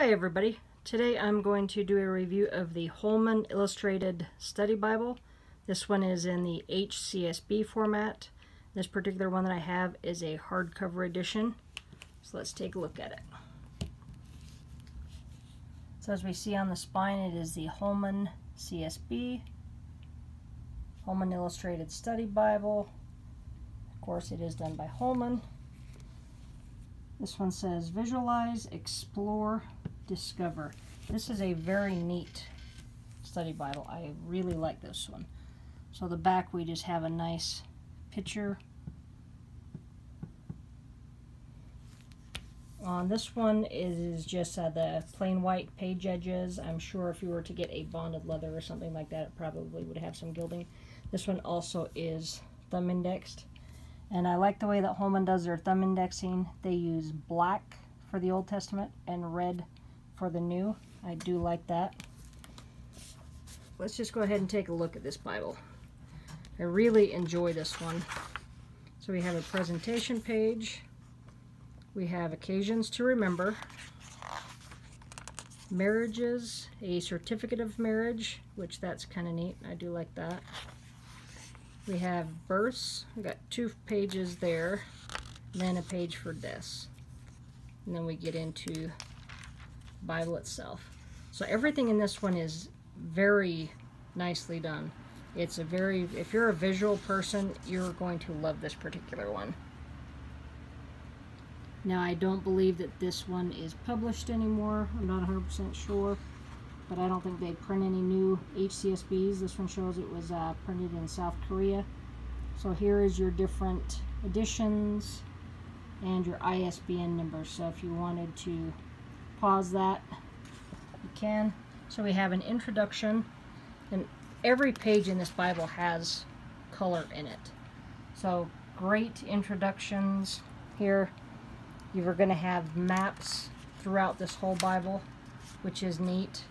Hi everybody. Today I'm going to do a review of the Holman Illustrated Study Bible. This one is in the HCSB format. This particular one that I have is a hardcover edition. So let's take a look at it. So as we see on the spine, it is the Holman CSB, Holman Illustrated Study Bible. Of course, it is done by Holman. This one says Visualize, Explore, Discover. This is a very neat study Bible. I really like this one. So the back, we just have a nice picture. On this one is just the plain white page edges. I'm sure if you were to get a bonded leather or something like that, it probably would have some gilding. This one also is thumb indexed. And I like the way that Holman does their thumb indexing. They use black for the Old Testament and red for the New. I do like that. Let's just go ahead and take a look at this Bible. I really enjoy this one. So we have a presentation page. We have occasions to remember. Marriages, a certificate of marriage, which that's kind of neat. I do like that. We have births. We've got 2 pages there, and then a page for this. And then we get into Bible itself. So everything in this one is very nicely done. It's a very, if you're a visual person, you're going to love this particular one. Now I don't believe that this one is published anymore. I'm not 100% sure. But I don't think they print any new HCSBs. This one shows it was printed in South Korea. So here is your different editions and your ISBN number. So if you wanted to pause that, you can. So we have an introduction, and every page in this Bible has color in it. So great introductions here. You're going to have maps throughout this whole Bible, which is neat.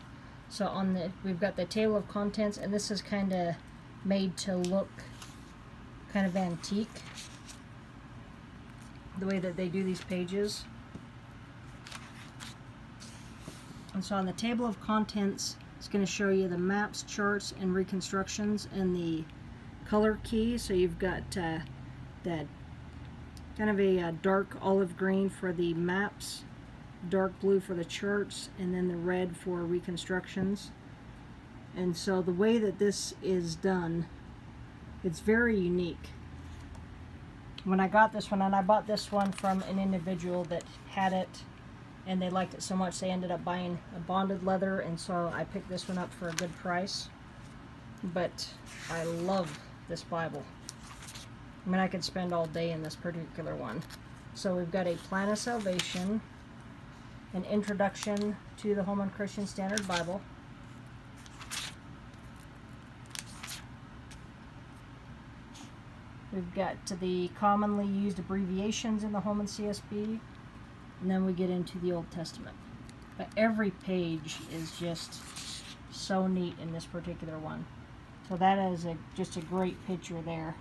So on the, we've got the table of contents, and this is kind of made to look kind of antique, the way that they do these pages. And so on the table of contents, it's going to show you the maps, charts, and reconstructions, and the color key. So you've got that kind of a dark olive green for the maps, dark blue for the charts, and then the red for reconstructions. And so the way that this is done, it's very unique. When I got this one, and I bought this one from an individual that had it, and they liked it so much they ended up buying a bonded leather, and so I picked this one up for a good price. But I love this Bible. I mean, I could spend all day in this particular one. So we've got a Plan of Salvation, an introduction to the Holman Christian Standard Bible. We've got the commonly used abbreviations in the Holman CSB, and then we get into the Old Testament. But every page is just so neat in this particular one. So that is just a great picture there.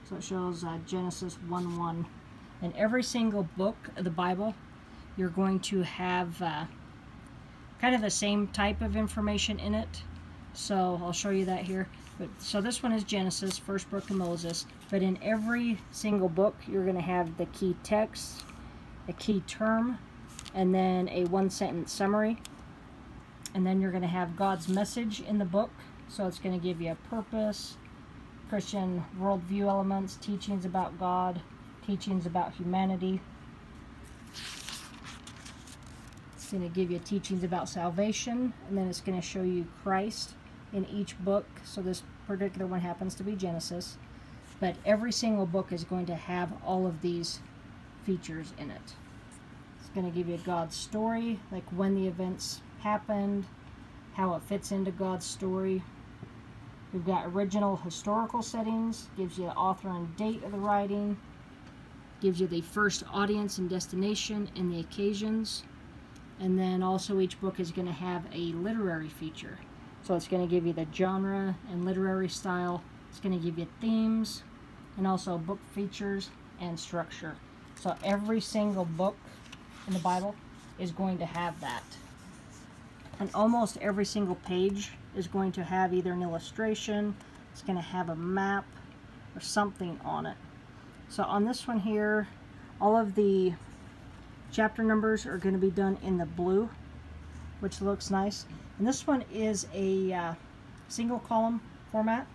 So it shows Genesis 1:1. In every single book of the Bible, you're going to have kind of the same type of information in it. So I'll show you that here. So this one is Genesis, first book of Moses. But in every single book, you're going to have the key text, a key term, and then a 1-sentence summary. And then you're going to have God's message in the book. So it's going to give you a purpose, Christian worldview elements, teachings about God, teachings about humanity. It's going to give you teachings about salvation, and then it's going to show you Christ in each book. So this particular one happens to be Genesis, but every single book is going to have all of these features in it. It's going to give you God's story, like when the events happened, how it fits into God's story. We've got original historical settings, gives you the author and date of the writing, gives you the first audience and destination and the occasions. And then also each book is going to have a literary feature. So it's going to give you the genre and literary style. It's going to give you themes and also book features and structure. So every single book in the Bible is going to have that. And almost every single page is going to have either an illustration, it's going to have a map, or something on it. So on this one here, all of the chapter numbers are going to be done in the blue, which looks nice. And this one is a single column format.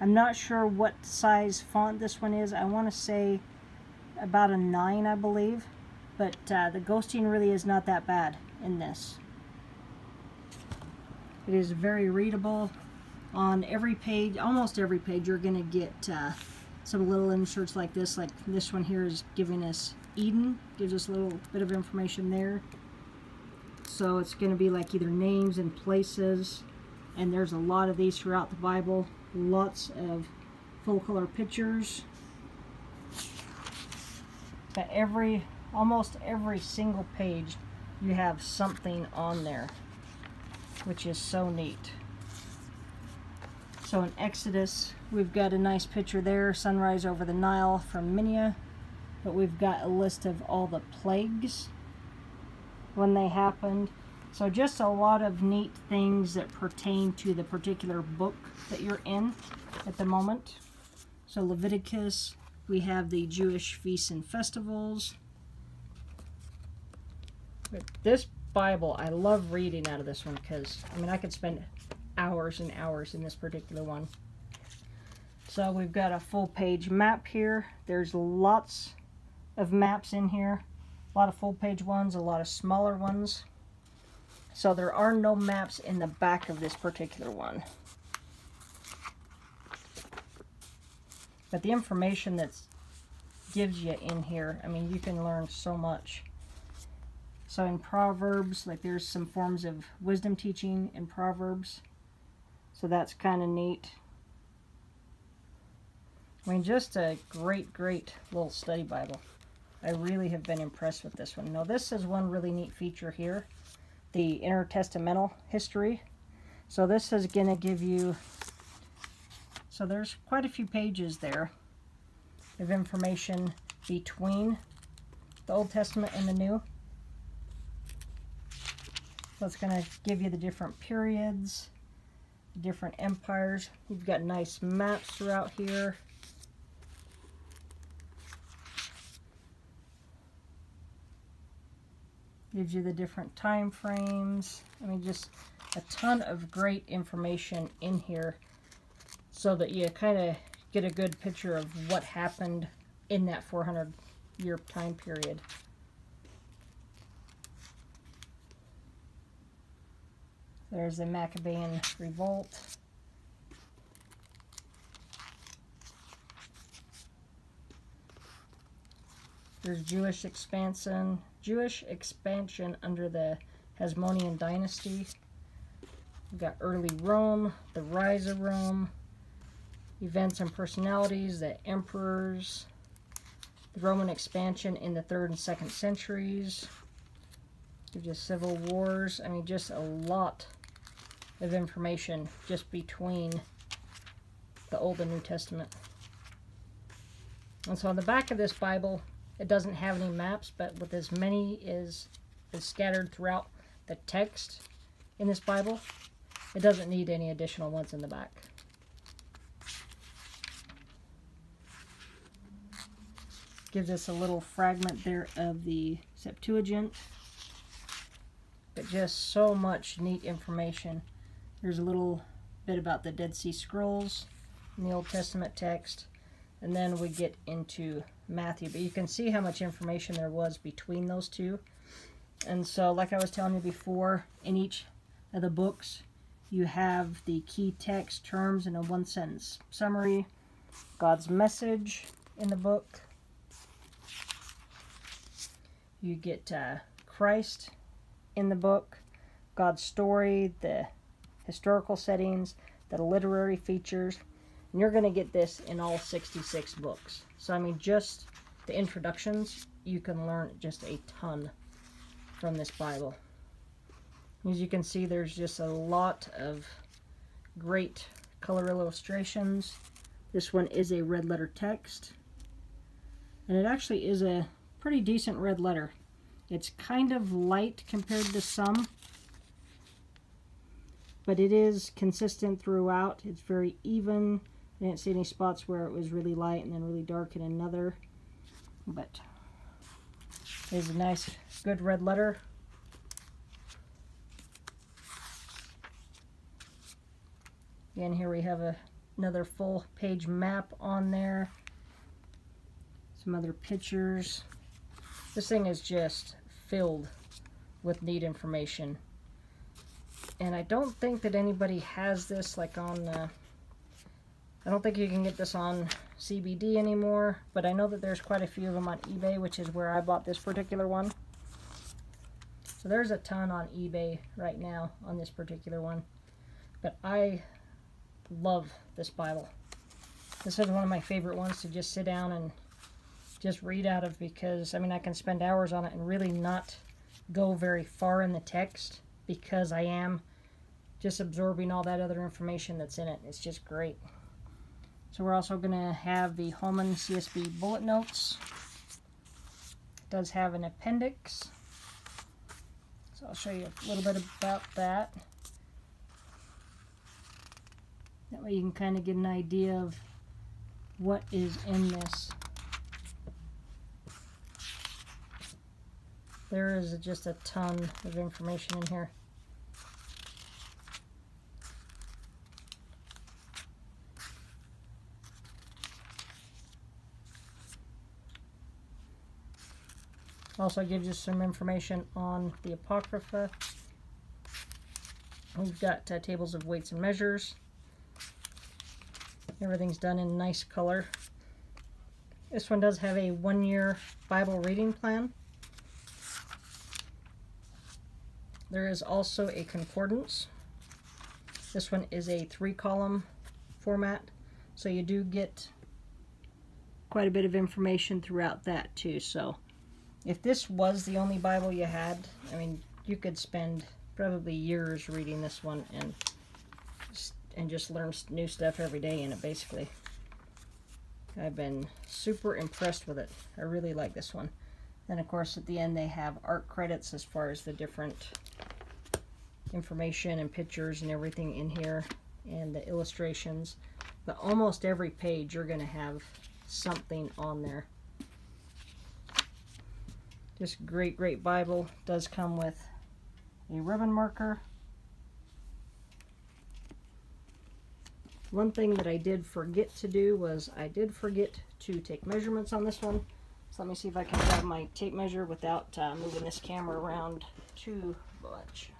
I'm not sure what size font this one is. I want to say about a 9, I believe. But the ghosting really is not that bad in this. It is very readable. On every page, almost every page, you're going to get some little inserts like this. Like this one here is giving us Eden. Gives us a little bit of information there. So it's going to be like either names and places. And there's a lot of these throughout the Bible. Lots of full color pictures. But almost every single page you have something on there, which is so neat. So in Exodus, we've got a nice picture there, sunrise over the Nile from Minya. But we've got a list of all the plagues when they happened. So just a lot of neat things that pertain to the particular book that you're in at the moment. So Leviticus, we have the Jewish feasts and festivals. But this Bible, I love reading out of this one because, I mean, I could spend hours and hours in this particular one. So we've got a full page map here. There's lots of maps in here. A lot of full page ones, a lot of smaller ones. So there are no maps in the back of this particular one. But the information that gives you in here, I mean, you can learn so much. So in Proverbs, like there's some forms of wisdom teaching in Proverbs. So that's kind of neat. I mean, just a great, great little study Bible. I really have been impressed with this one. Now, this is one really neat feature here. The intertestamental history. So this is going to give you, so there's quite a few pages there of information between the Old Testament and the New. So it's going to give you the different periods, different empires. You've got nice maps throughout here. Gives you the different time frames. I mean, just a ton of great information in here so that you kind of get a good picture of what happened in that 400-year time period. There's the Maccabean Revolt. There's Jewish expansion under the Hasmonean dynasty. We've got early Rome, the rise of Rome, events and personalities, the emperors, the Roman expansion in the 3rd and 2nd centuries. Gives you civil wars. I mean, just a lot of information just between the Old and New Testament. And so on the back of this Bible, it doesn't have any maps, but with as many as is scattered throughout the text in this Bible, it doesn't need any additional ones in the back. Gives us a little fragment there of the Septuagint, but just so much neat information. There's a little bit about the Dead Sea Scrolls in the Old Testament text, and then we get into Matthew. But you can see how much information there was between those two. And so, like I was telling you before, in each of the books, you have the key text terms in a one-sentence summary, God's message in the book. You get Christ in the book, God's story, the historical settings, the literary features. And you're going to get this in all 66 books. So, I mean, just the introductions, you can learn just a ton from this Bible. As you can see, there's just a lot of great color illustrations. This one is a red letter text. And it actually is a pretty decent red letter. It's kind of light compared to some, but it is consistent throughout. It's very even. I didn't see any spots where it was really light and then really dark in another. But it is a nice, good red letter. Again, here we have another full page map on there. Some other pictures. This thing is just filled with neat information. And I don't think that anybody has this like on, I don't think you can get this on CBD anymore, but I know that there's quite a few of them on eBay, which is where I bought this particular one. So there's a ton on eBay right now on this particular one. But I love this Bible. This is one of my favorite ones to just sit down and just read out of, because I mean I can spend hours on it and really not go very far in the text, because I am just absorbing all that other information that's in it. It's just great. So we're also going to have the Holman CSB bullet notes. It does have an appendix, so I'll show you a little bit about that. That way you can kind of get an idea of what is in this. There is just a ton of information in here. Also gives you some information on the Apocrypha. We've got tables of weights and measures. Everything's done in nice color. This one does have a 1-year Bible reading plan. There is also a concordance. This one is a 3-column format, so you do get quite a bit of information throughout that too. So if this was the only Bible you had, I mean, you could spend probably years reading this one and just learn new stuff every day in it, basically. I've been super impressed with it. I really like this one. Then, of course, at the end they have art credits as far as the different information and pictures and everything in here, and the illustrations. But almost every page you're going to have something on there. Just great, great Bible. Does come with a ribbon marker. One thing that I did forget to do was I did forget to take measurements on this one. So let me see if I can grab my tape measure without moving this camera around too much.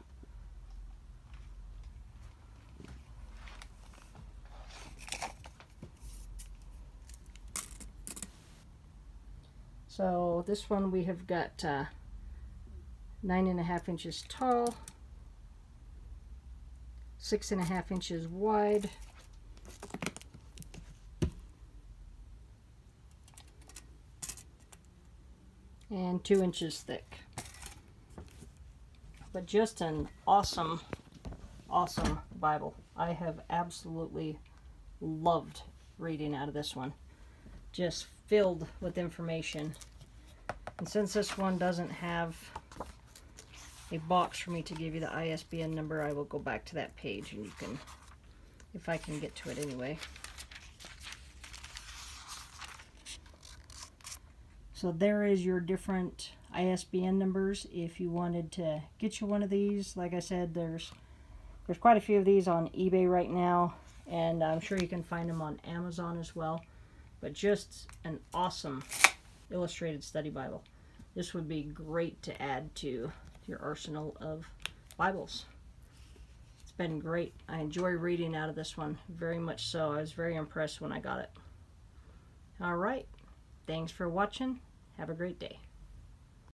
So this one we have got 9.5 inches tall, 6.5 inches wide, and 2 inches thick. But just an awesome, awesome Bible. I have absolutely loved reading out of this one. Just filled with information. And since this one doesn't have a box for me to give you the ISBN number, I will go back to that page and you can, if I can get to it anyway. So there is your different ISBN numbers if you wanted to get you one of these. Like I said, there's quite a few of these on eBay right now, and I'm sure you can find them on Amazon as well. But just an awesome illustrated study Bible. This would be great to add to your arsenal of Bibles. It's been great. I enjoy reading out of this one very much so. I was very impressed when I got it. All right. Thanks for watching. Have a great day.